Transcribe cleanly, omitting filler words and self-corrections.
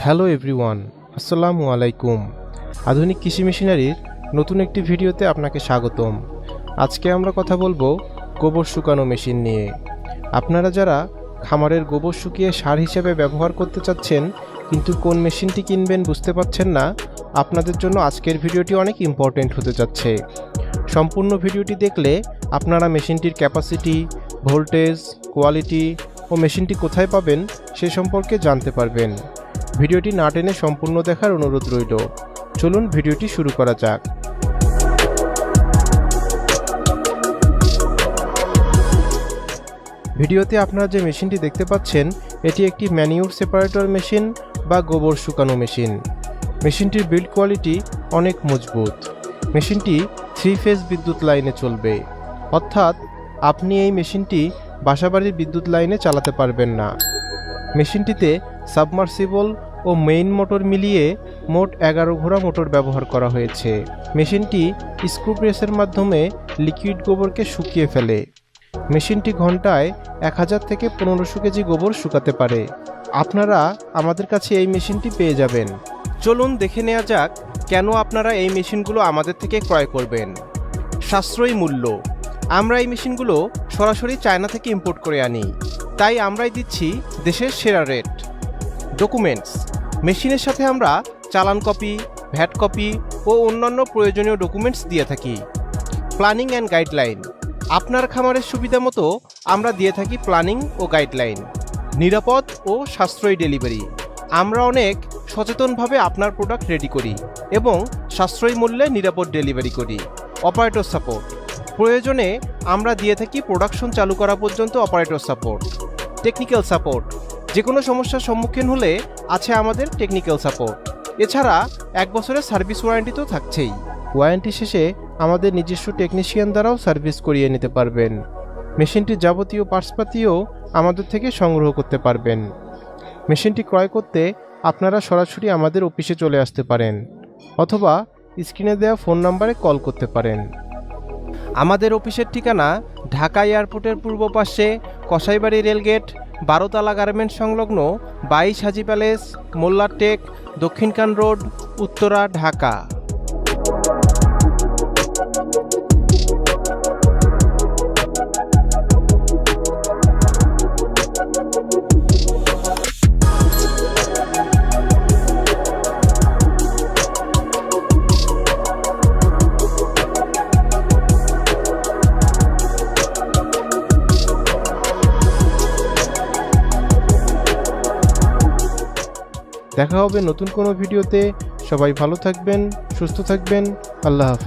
Hello everyone, আসসালামু আলাইকুম। আধুনিক কৃষি মেশিনারির নতুন একটি ভিডিওতে আপনাকে স্বাগতম। আজকে আমরা কথা বলবো গোবর শুকানো মেশিন নিয়ে। আপনারা যারা খামারের গোবর শুকিয়ে সার হিসেবে ব্যবহার করতে চাচ্ছেন কিন্তু কোন মেশিনটি কিনবেন বুঝতে পারছেন না, আপনাদের জন্য আজকের ভিডিওটি অনেক ইম্পর্টেন্ট হতে যাচ্ছে। সম্পূর্ণ ভিডিওটি দেখলে আপনারা মেশিনটির ক্যাপাসিটি, ভোল্টেজ, কোয়ালিটি ও মেশিনটি কোথায় পাবেন সে সম্পর্কে জানতে পারবেন। ভিডিওটি না টেনে সম্পূর্ণ দেখার অনুরোধ রইল। চলুন ভিডিওটি শুরু করা যাক। ভিডিওতে আপনারা যে মেশিনটি দেখতে পাচ্ছেন এটি একটি ম্যানিউর সেপারেটর মেশিন বা গোবর শুকানো মেশিন। মেশিনটির বিল্ড কোয়ালিটি অনেক মজবুত। মেশিনটি 3 ফেজ বিদ্যুৎ লাইনে চলবে, অর্থাৎ আপনি এই মেশিনটি বাসাবাড়ির বিদ্যুৎ লাইনে চালাতে পারবেন না। মেশিনটিতে সাবমার্সিবল ও মেইন মোটর মিলিয়ে মোট 11 ঘোড়া মোটর ব্যবহার করা হয়েছে। মেশিনটি স্ক্রু প্রেসের মাধ্যমে লিকুইড গোবরকে শুকিয়ে ফেলে। মেশিনটি ঘন্টায় 1000 থেকে 1500 কেজি গোবর শুকাতে পারে। আপনারা আমাদের কাছে এই মেশিনটি পেয়ে যাবেন। চলুন দেখে নেওয়া যাক কেন আপনারা এই মেশিনগুলো আমাদের থেকে ক্রয় করবেন। সাশ্রয়ী মূল্য। আমরা এই মেশিনগুলো সরাসরি চায়না থেকে ইম্পোর্ট করে আনি, তাই আমরাই দিচ্ছি দেশের সেরা রেট। ডকুমেন্টস। মেশিনের সাথে আমরা চালান কপি, ভ্যাট কপি ও অন্যান্য প্রয়োজনীয় ডকুমেন্টস দিয়ে থাকি। Planning and guideline. আপনার খামারের সুবিধা মতো আমরা দিয়ে থাকি প্ল্যানিং ও গাইডলাইন। নিরাপদ ও সাশ্রয়ী ডেলিভারি। আমরা অনেক সচেতনভাবে আপনার প্রোডাক্ট রেডি করি এবং সাশ্রয়ী মূল্যে নিরাপদ ডেলিভারি করি। Operator support. প্রয়োজনে আমরা দিয়ে থাকি প্রোডাকশন চালু করা পর্যন্ত অপারেটর সাপোর্ট। Technical support. যে কোনো সমস্যার সম্মুখীন হলে আছে আমাদের টেকনিক্যাল সাপোর্ট। এছাড়া 1 বছরের সার্ভিস ওয়ারেন্টি তো থাকছেই। ওয়ারেন্টি শেষে আমাদের নিজস্ব টেকনিশিয়ান দ্বারাও সার্ভিস করিয়ে নিতে পারবেন। মেশিনটির যাবতীয় পার্টসপাতিও আমাদের থেকে সংগ্রহ করতে পারবেন। মেশিনটি ক্রয় করতে আপনারা সরাসরি আমাদের অফিসে চলে আসতে পারেন অথবা স্ক্রিনে দেওয়া ফোন নাম্বারে কল করতে পারেন। আমাদের অফিসের ঠিকানা ঢাকা এয়ারপোর্টের পূর্ব পাশে কসাইবাড়ি রেলগেট, 12 তলা গার্মেন্ট সংলগ্ন 22 হাজি প্যালেস, মোল্লার টেক, দক্ষিণকান রোড, উত্তরা, ঢাকা। দেখা হবে নতুন কোনো ভিডিওতে। সবাই ভালো থাকবেন, সুস্থ থাকবেন। আল্লাহ হাফেজ।